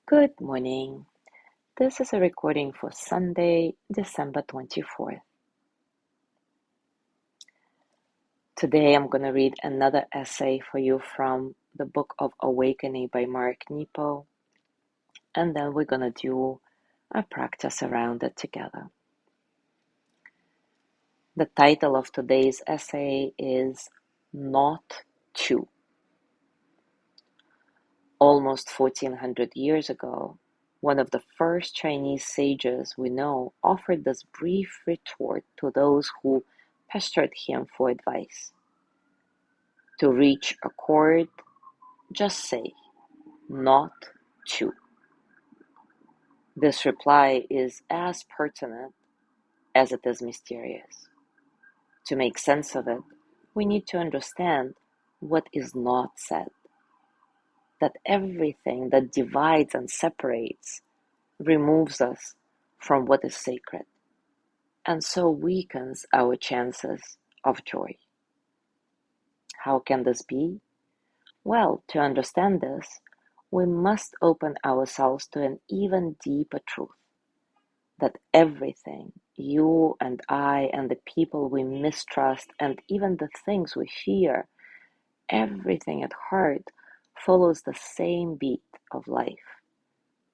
Good morning. This is a recording for Sunday, December 24th. Today I'm going to read another essay for you from the Book of Awakening by Mark Nepo, and then we're going to do a practice around it together. The title of today's essay is Not To. Almost 1400 years ago, one of the first Chinese sages we know offered this brief retort to those who pestered him for advice. To reach accord, just say, not to. This reply is as pertinent as it is mysterious. To make sense of it, we need to understand what is not said. That everything that divides and separates removes us from what is sacred, and so weakens our chances of joy. How can this be? Well, to understand this, we must open ourselves to an even deeper truth, that everything, you and I and the people we mistrust and even the things we fear, everything at heart follows the same beat of life,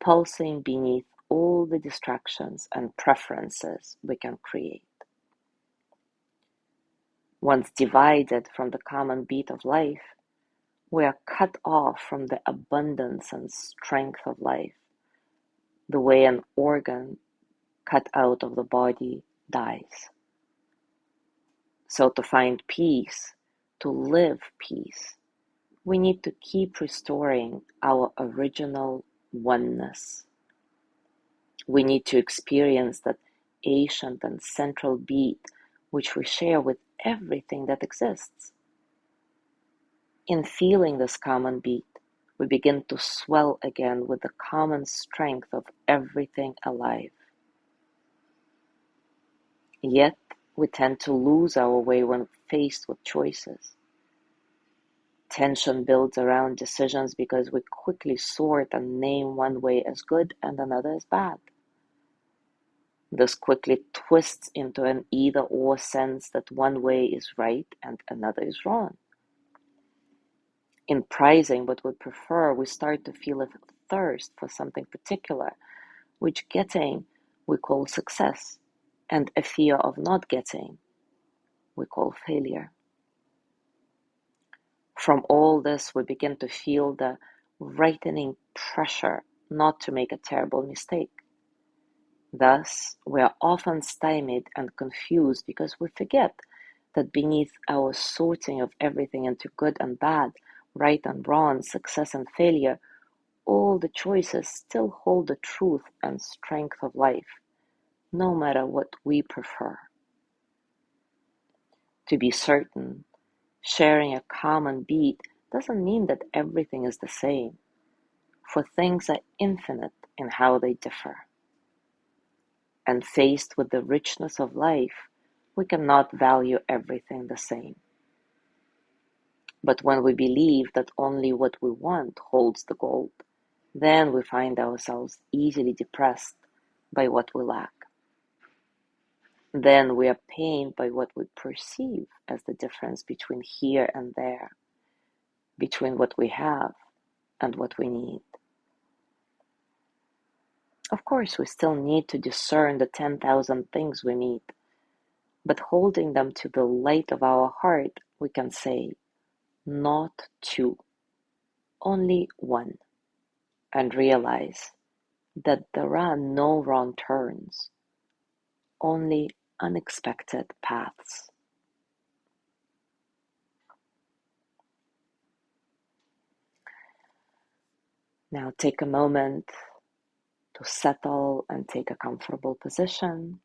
pulsing beneath all the distractions and preferences we can create. Once divided from the common beat of life, we are cut off from the abundance and strength of life, the way an organ cut out of the body dies. So to find peace, to live peace, we need to keep restoring our original oneness. We need to experience that ancient and central beat which we share with everything that exists. In feeling this common beat, we begin to swell again with the common strength of everything alive. Yet, we tend to lose our way when faced with choices. Tension builds around decisions because we quickly sort and name one way as good and another as bad. This quickly twists into an either-or sense that one way is right and another is wrong. In prizing what we prefer, we start to feel a thirst for something particular, which getting we call success, and a fear of not getting we call failure. From all this, we begin to feel the rightening pressure not to make a terrible mistake. Thus, we are often stymied and confused because we forget that beneath our sorting of everything into good and bad, right and wrong, success and failure, all the choices still hold the truth and strength of life, no matter what we prefer. To be certain, sharing a common beat doesn't mean that everything is the same, for things are infinite in how they differ. And faced with the richness of life, we cannot value everything the same. But when we believe that only what we want holds the gold, then we find ourselves easily depressed by what we lack. Then we are pained by what we perceive as the difference between here and there, between what we have and what we need. Of course, we still need to discern the 10,000 things we meet, but holding them to the light of our heart, we can say, not two, only one, and realize that there are no wrong turns, only unexpected paths. Now take a moment to settle and take a comfortable position.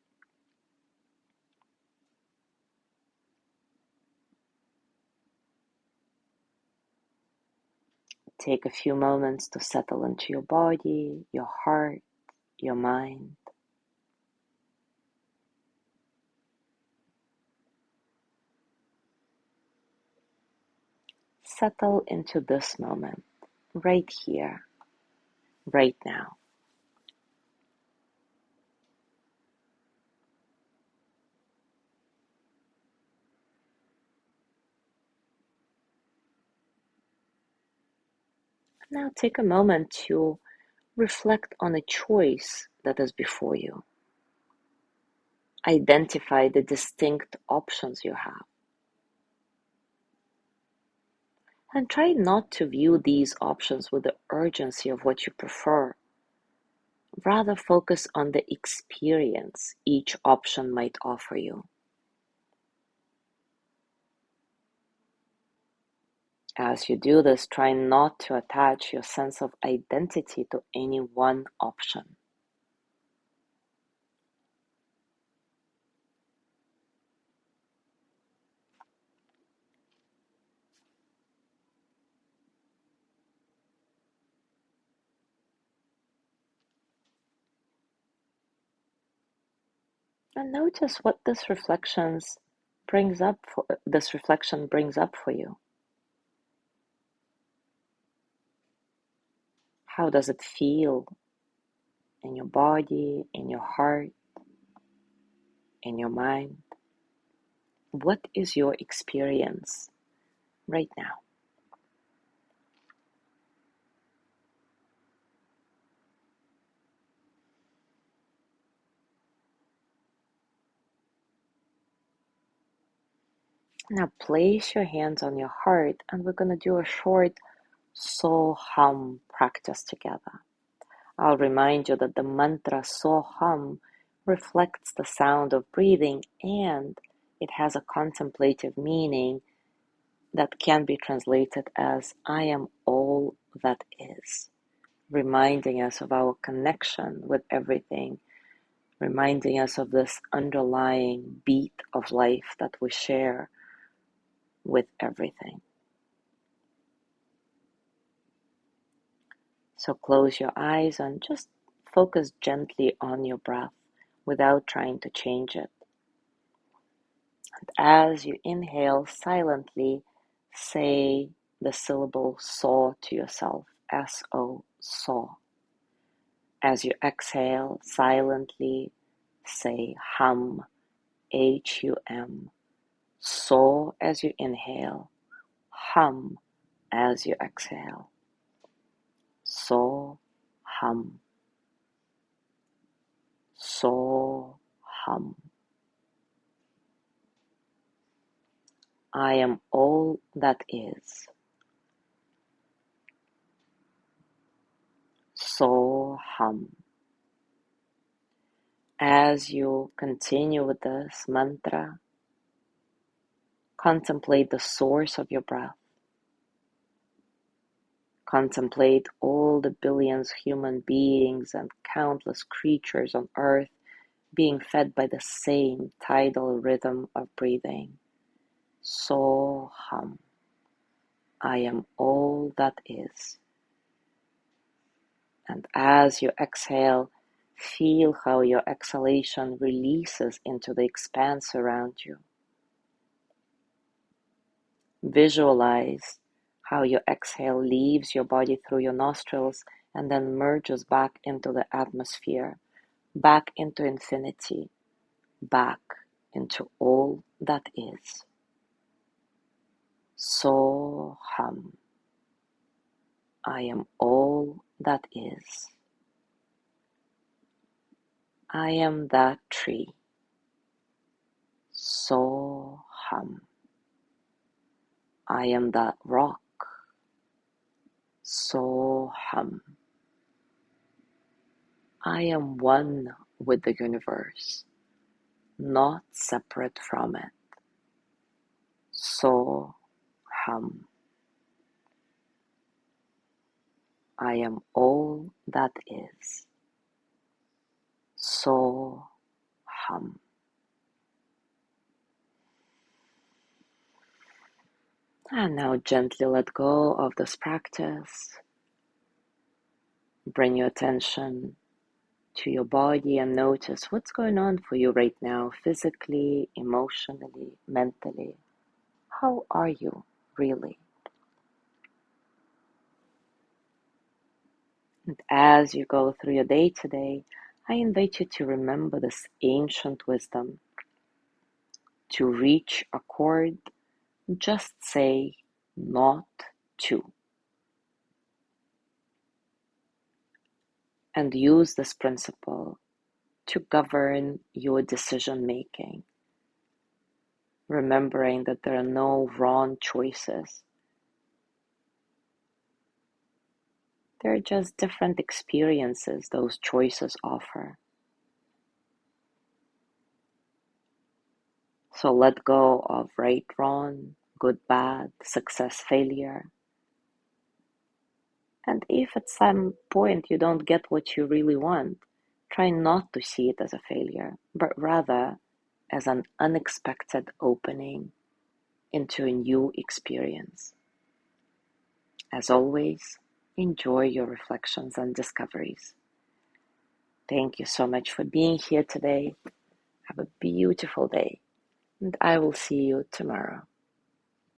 Take a few moments to settle into your body, your heart, your mind. Settle into this moment, right here, right now. Now take a moment to reflect on a choice that is before you. Identify the distinct options you have. And try not to view these options with the urgency of what you prefer. Rather, focus on the experience each option might offer you. As you do this, try not to attach your sense of identity to any one option. And notice what this reflection brings up for you. How does it feel in your body, in your heart, in your mind? What is your experience right now? Now place your hands on your heart and we're going to do a short So Hum practice together. I'll remind you that the mantra So Hum reflects the sound of breathing and it has a contemplative meaning that can be translated as I am all that is, reminding us of our connection with everything, reminding us of this underlying beat of life that we share with everything. So close your eyes and just focus gently on your breath without trying to change it. And as you inhale silently, say the syllable saw to yourself, S-O, saw. As you exhale silently, say hum, H-U-M. Saw as you inhale, hum as you exhale. Saw, hum. Saw, hum. I am all that is. So hum. As you continue with this mantra, contemplate the source of your breath. Contemplate all the billions of human beings and countless creatures on earth being fed by the same tidal rhythm of breathing. So hum. I am all that is. And as you exhale, feel how your exhalation releases into the expanse around you. Visualize how your exhale leaves your body through your nostrils and then merges back into the atmosphere, back into infinity, back into all that is. So hum. I am all that is. I am that tree. So hum. I am that rock. So hum. I am one with the universe, not separate from it. So hum. I am all that is. So hum. And now gently let go of this practice. Bring your attention to your body and notice what's going on for you right now, physically, emotionally, mentally. How are you really? And as you go through your day today, I invite you to remember this ancient wisdom. To reach a chord, just say not to. And use this principle to govern your decision making, remembering that there are no wrong choices. There are just different experiences those choices offer. So let go of right, wrong, good, bad, success, failure. And if at some point you don't get what you really want, try not to see it as a failure, but rather as an unexpected opening into a new experience. As always, enjoy your reflections and discoveries. Thank you so much for being here today. Have a beautiful day, and I will see you tomorrow.